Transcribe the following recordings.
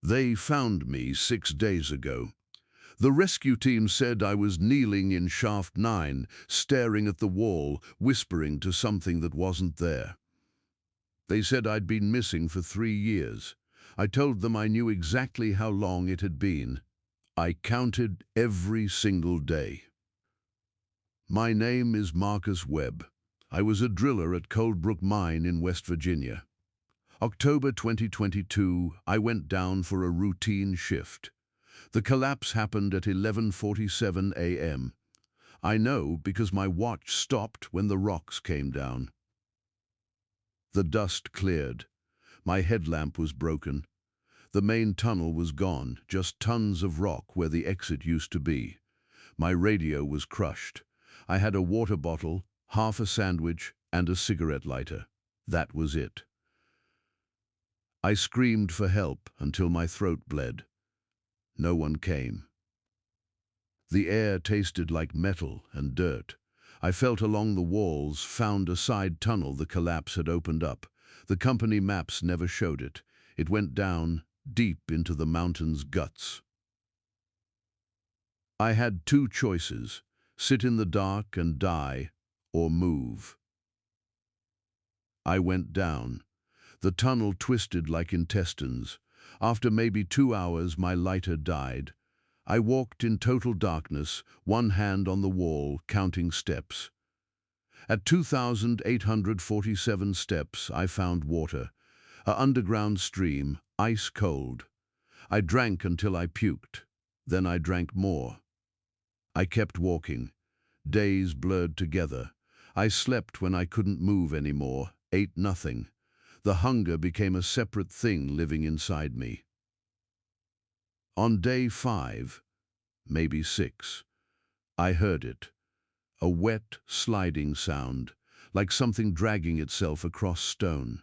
They found me 6 days ago. The rescue team said I was kneeling in shaft 9, staring at the wall, whispering to something that wasn't there. They said I'd been missing for 3 years. I told them I knew exactly how long it had been. I counted every single day. My name is Marcus Webb. I was a driller at Coldbrook Mine in West Virginia. October 2022, I went down for a routine shift. The collapse happened at 11:47 a.m. I know because my watch stopped when the rocks came down. The dust cleared. My headlamp was broken. The main tunnel was gone, just tons of rock where the exit used to be. My radio was crushed. I had a water bottle, half a sandwich, and a cigarette lighter. That was it. I screamed for help until my throat bled. No one came. The air tasted like metal and dirt. I felt along the walls, found a side tunnel the collapse had opened up. The company maps never showed it. It went down, deep into the mountain's guts. I had two choices: sit in the dark and die, or move. I went down. The tunnel twisted like intestines. After maybe 2 hours, my lighter died. I walked in total darkness, one hand on the wall, counting steps. At 2,847 steps, I found water, an underground stream, ice cold. I drank until I puked. Then I drank more. I kept walking. Days blurred together. I slept when I couldn't move anymore, ate nothing. The hunger became a separate thing living inside me. On day 5, maybe 6, I heard it. A wet, sliding sound, like something dragging itself across stone.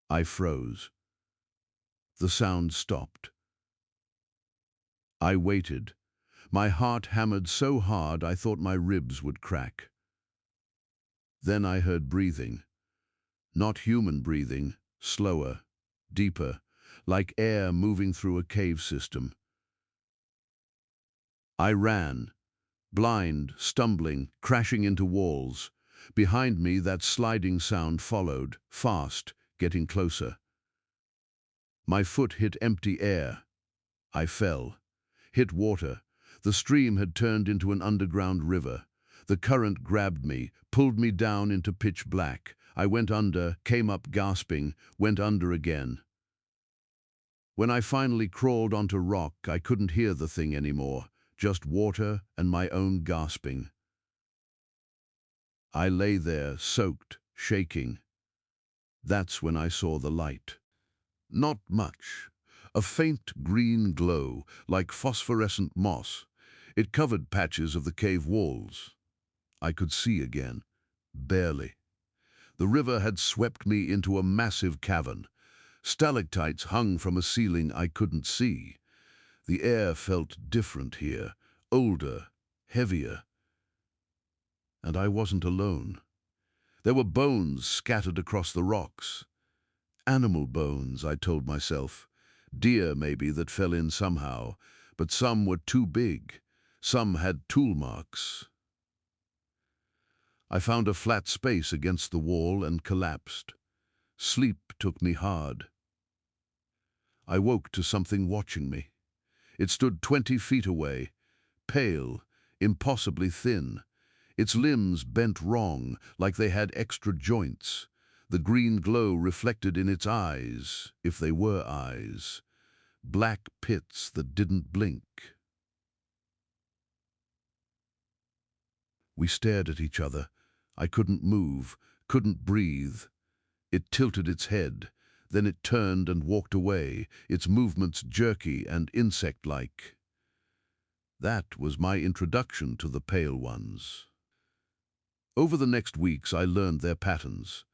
I froze. The sound stopped. I waited. My heart hammered so hard I thought my ribs would crack. Then I heard breathing. Not human breathing, slower, deeper, like air moving through a cave system. I ran, blind, stumbling, crashing into walls. Behind me, that sliding sound followed, fast, getting closer. My foot hit empty air. I fell, hit water. The stream had turned into an underground river. The current grabbed me, pulled me down into pitch black. I went under, came up gasping, went under again. When I finally crawled onto rock, I couldn't hear the thing anymore, just water and my own gasping. I lay there, soaked, shaking. That's when I saw the light. Not much. A faint green glow, like phosphorescent moss. It covered patches of the cave walls. I could see again, barely. The river had swept me into a massive cavern. Stalactites hung from a ceiling I couldn't see. The air felt different here, older, heavier. And I wasn't alone. There were bones scattered across the rocks. Animal bones, I told myself. Deer, maybe, that fell in somehow, but some were too big. Some had tool marks. I found a flat space against the wall and collapsed. Sleep took me hard. I woke to something watching me. It stood 20 feet away, pale, impossibly thin. Its limbs bent wrong, like they had extra joints. The green glow reflected in its eyes, if they were eyes. Black pits that didn't blink. We stared at each other. I couldn't move, couldn't breathe. It tilted its head. Then it turned and walked away, its movements jerky and insect-like. That was my introduction to the Pale Ones. Over the next weeks, I learned their patterns.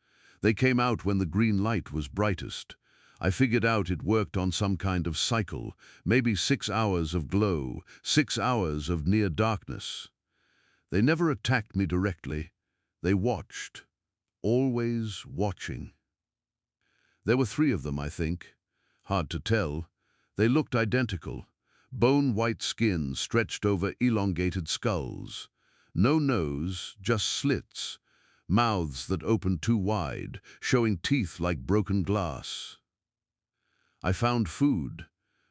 They came out when the green light was brightest. I figured out it worked on some kind of cycle, maybe 6 hours of glow, 6 hours of near darkness. They never attacked me directly. They watched, always watching. There were 3 of them, I think. Hard to tell. They looked identical. Bone-white skin stretched over elongated skulls. No nose, just slits. Mouths that opened too wide, showing teeth like broken glass. I found food.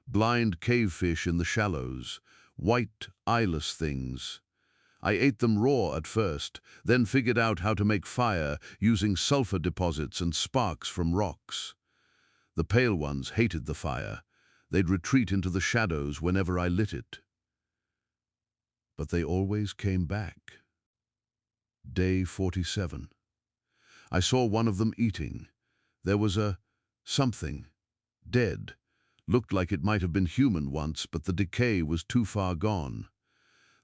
Blind cavefish in the shallows. White, eyeless things. I ate them raw at first, then figured out how to make fire using sulfur deposits and sparks from rocks. The pale ones hated the fire. They'd retreat into the shadows whenever I lit it. But they always came back. Day 47. I saw one of them eating. There was something, dead. Looked like it might have been human once, but the decay was too far gone.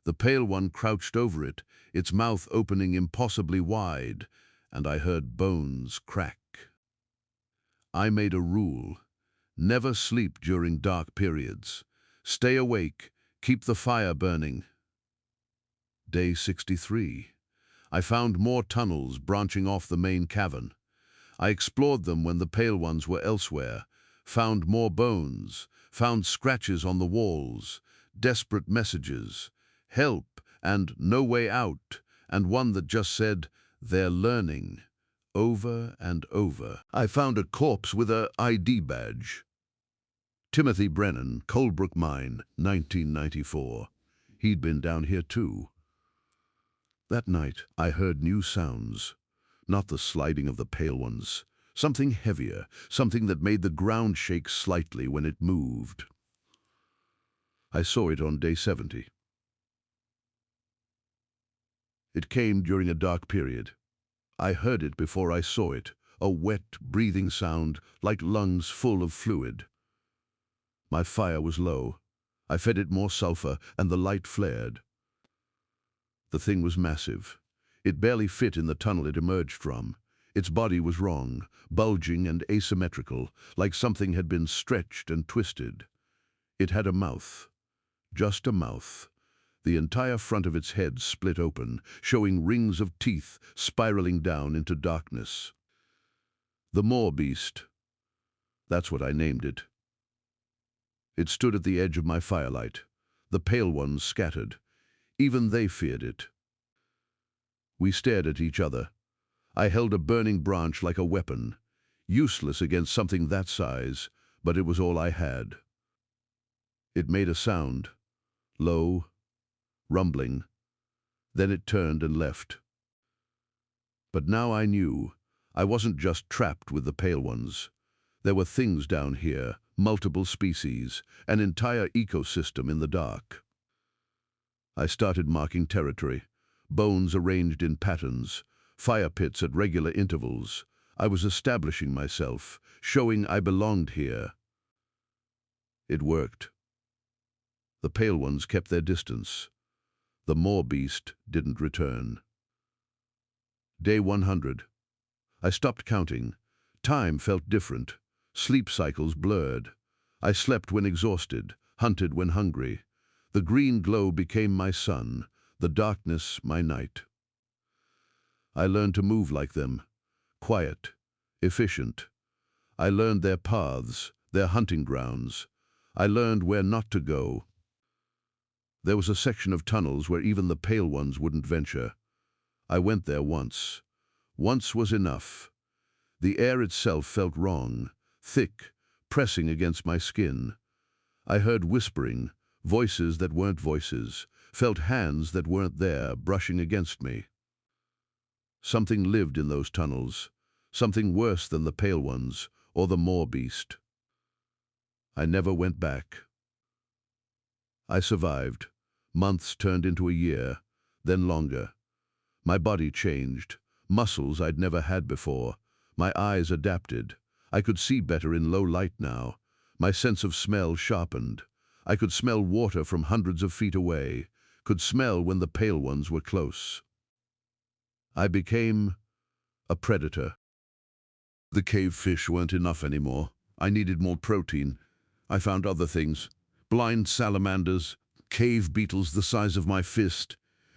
The pale one crouched over it, its mouth opening impossibly wide, and I heard bones crack. I made a rule. Never sleep during dark periods. Stay awake, keep the fire burning. Day 63. I found more tunnels branching off the main cavern. I explored them when the pale ones were elsewhere, found more bones, found scratches on the walls, desperate messages, help and no way out, and one that just said, "They're learning," over and over. I found a corpse with a ID badge. Timothy Brennan, Coldbrook Mine, 1994. He'd been down here too. That night, I heard new sounds. Not the sliding of the pale ones. Something heavier, something that made the ground shake slightly when it moved. I saw it on day 70. It came during a dark period. I heard it before I saw it, a wet, breathing sound like lungs full of fluid. My fire was low. I fed it more sulfur, and the light flared. The thing was massive. It barely fit in the tunnel it emerged from. Its body was wrong, bulging and asymmetrical, like something had been stretched and twisted. It had a mouth. Just a mouth. The entire front of its head split open, showing rings of teeth spiraling down into darkness. The Moor Beast. That's what I named it. It stood at the edge of my firelight. The pale ones scattered. Even they feared it. We stared at each other. I held a burning branch like a weapon, useless against something that size, but it was all I had. It made a sound, low, rumbling. Then it turned and left. But now I knew. I wasn't just trapped with the pale ones. There were things down here, multiple species, an entire ecosystem in the dark. I started marking territory, bones arranged in patterns, fire pits at regular intervals. I was establishing myself, showing I belonged here. It worked. The pale ones kept their distance. The Moor Beast didn't return. Day 100. I stopped counting. Time felt different. Sleep cycles blurred. I slept when exhausted, hunted when hungry. The green glow became my sun, the darkness my night. I learned to move like them, quiet, efficient. I learned their paths, their hunting grounds. I learned where not to go. There was a section of tunnels where even the pale ones wouldn't venture. I went there once. Once was enough. The air itself felt wrong, thick, pressing against my skin. I heard whispering, voices that weren't voices, felt hands that weren't there brushing against me. Something lived in those tunnels, something worse than the pale ones or the Moor Beast. I never went back. I survived. Months turned into a year, then longer. My body changed, muscles I'd never had before. My eyes adapted. I could see better in low light now. My sense of smell sharpened. I could smell water from hundreds of feet away, could smell when the pale ones were close. I became a predator. The cave fish weren't enough anymore. I needed more protein. I found other things. Blind salamanders, cave beetles the size of my fist.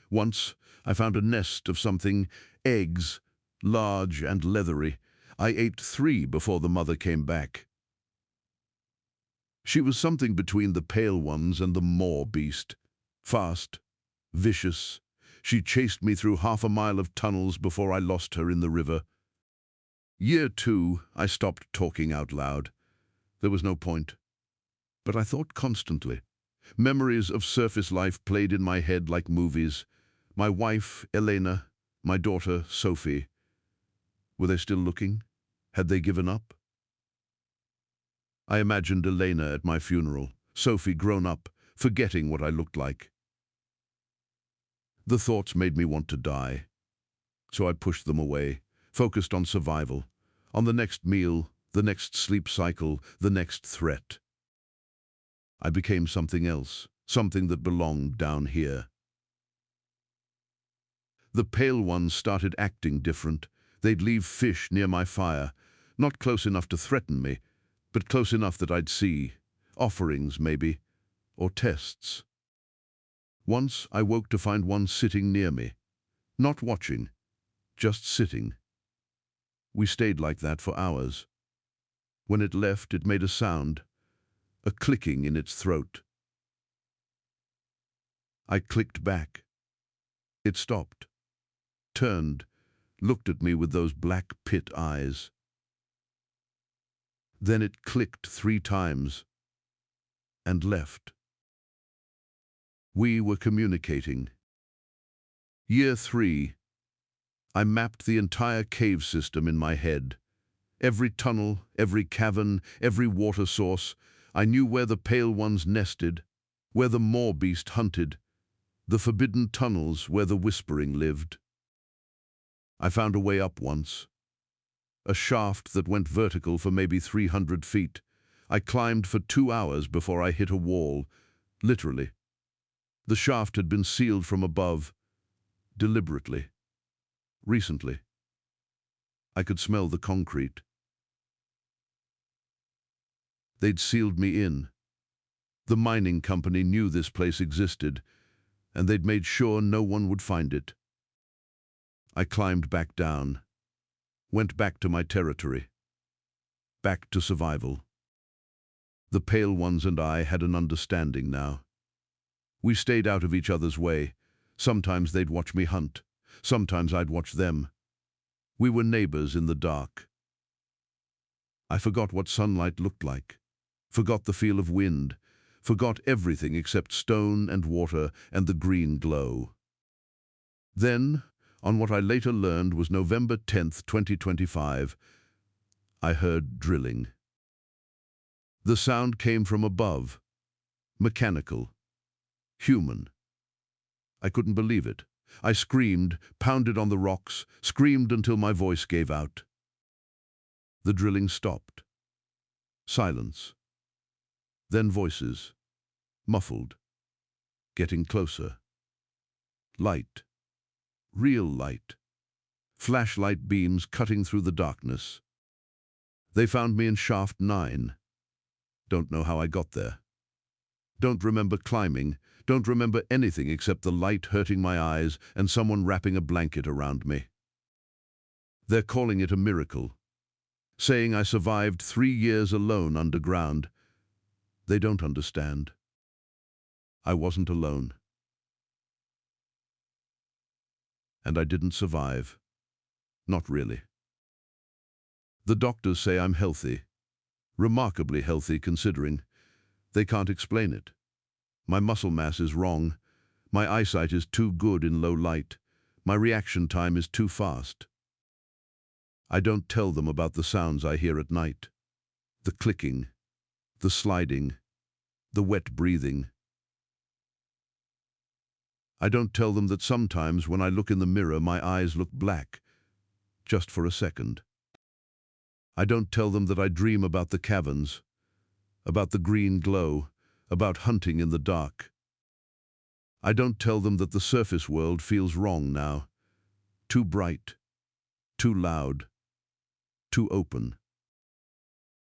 Once, I found a nest of something, eggs, large and leathery. I ate 3 before the mother came back. She was something between the pale ones and the Moor beast. Fast, vicious. She chased me through half a mile of tunnels before I lost her in the river. Year 2, I stopped talking out loud. There was no point. But I thought constantly. Memories of surface life played in my head like movies. My wife, Elena, my daughter, Sophie. Were they still looking? Had they given up? I imagined Elena at my funeral, Sophie grown up, forgetting what I looked like. The thoughts made me want to die. So I pushed them away, focused on survival, on the next meal, the next sleep cycle, the next threat. I became something else, something that belonged down here. The pale ones started acting different. They'd leave fish near my fire, not close enough to threaten me, but close enough that I'd see. Offerings, maybe, or tests. Once I woke to find one sitting near me. Not watching, just sitting. We stayed like that for hours. When it left, it made a sound, a clicking in its throat. I clicked back. It stopped, turned, looked at me with those black pit eyes. Then it clicked 3 times and left. We were communicating. Year 3, I mapped the entire cave system in my head. Every tunnel, every cavern, every water source. I knew where the pale ones nested, where the Moor beast hunted, the forbidden tunnels where the whispering lived. I found a way up once. A shaft that went vertical for maybe 300 feet. I climbed for 2 hours before I hit a wall, literally. The shaft had been sealed from above, deliberately. Recently. I could smell the concrete. They'd sealed me in. The mining company knew this place existed, and they'd made sure no one would find it. I climbed back down. Went back to my territory. Back to survival. The pale ones and I had an understanding now. We stayed out of each other's way. Sometimes they'd watch me hunt. Sometimes I'd watch them. We were neighbors in the dark. I forgot what sunlight looked like. Forgot the feel of wind. Forgot everything except stone and water and the green glow. Then, on what I later learned was November 10th, 2025, I heard drilling. The sound came from above, mechanical, human. I couldn't believe it. I screamed, pounded on the rocks, screamed until my voice gave out. The drilling stopped. Silence. Then voices, muffled, getting closer. Light. Real light. Flashlight beams cutting through the darkness. They found me in shaft 9. Don't know how I got there. Don't remember climbing. Don't remember anything except the light hurting my eyes and someone wrapping a blanket around me. They're calling it a miracle. Saying I survived 3 years alone underground. They don't understand. I wasn't alone. And I didn't survive. Not really. The doctors say I'm healthy. Remarkably healthy considering. They can't explain it. My muscle mass is wrong. My eyesight is too good in low light. My reaction time is too fast. I don't tell them about the sounds I hear at night. The clicking, the sliding, the wet breathing. I don't tell them that sometimes when I look in the mirror my eyes look black, just for a second. I don't tell them that I dream about the caverns, about the green glow, about hunting in the dark. I don't tell them that the surface world feels wrong now, too bright, too loud, too open.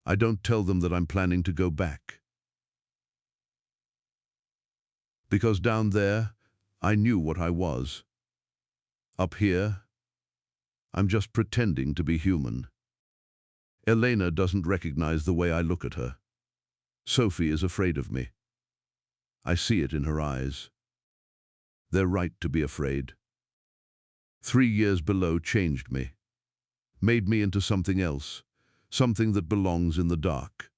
I don't tell them that I'm planning to go back. Because down there, I knew what I was. Up here, I'm just pretending to be human. Elena doesn't recognize the way I look at her. Sophie is afraid of me. I see it in her eyes. They're right to be afraid. 3 years below changed me, made me into something else, something that belongs in the dark.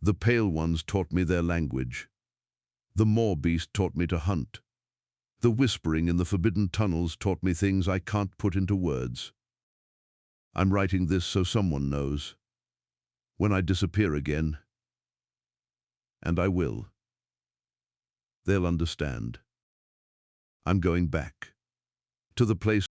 The pale ones taught me their language. The moor beast taught me to hunt. The whispering in the forbidden tunnels taught me things I can't put into words. I'm writing this so someone knows. When I disappear again, and I will, they'll understand. I'm going back to the place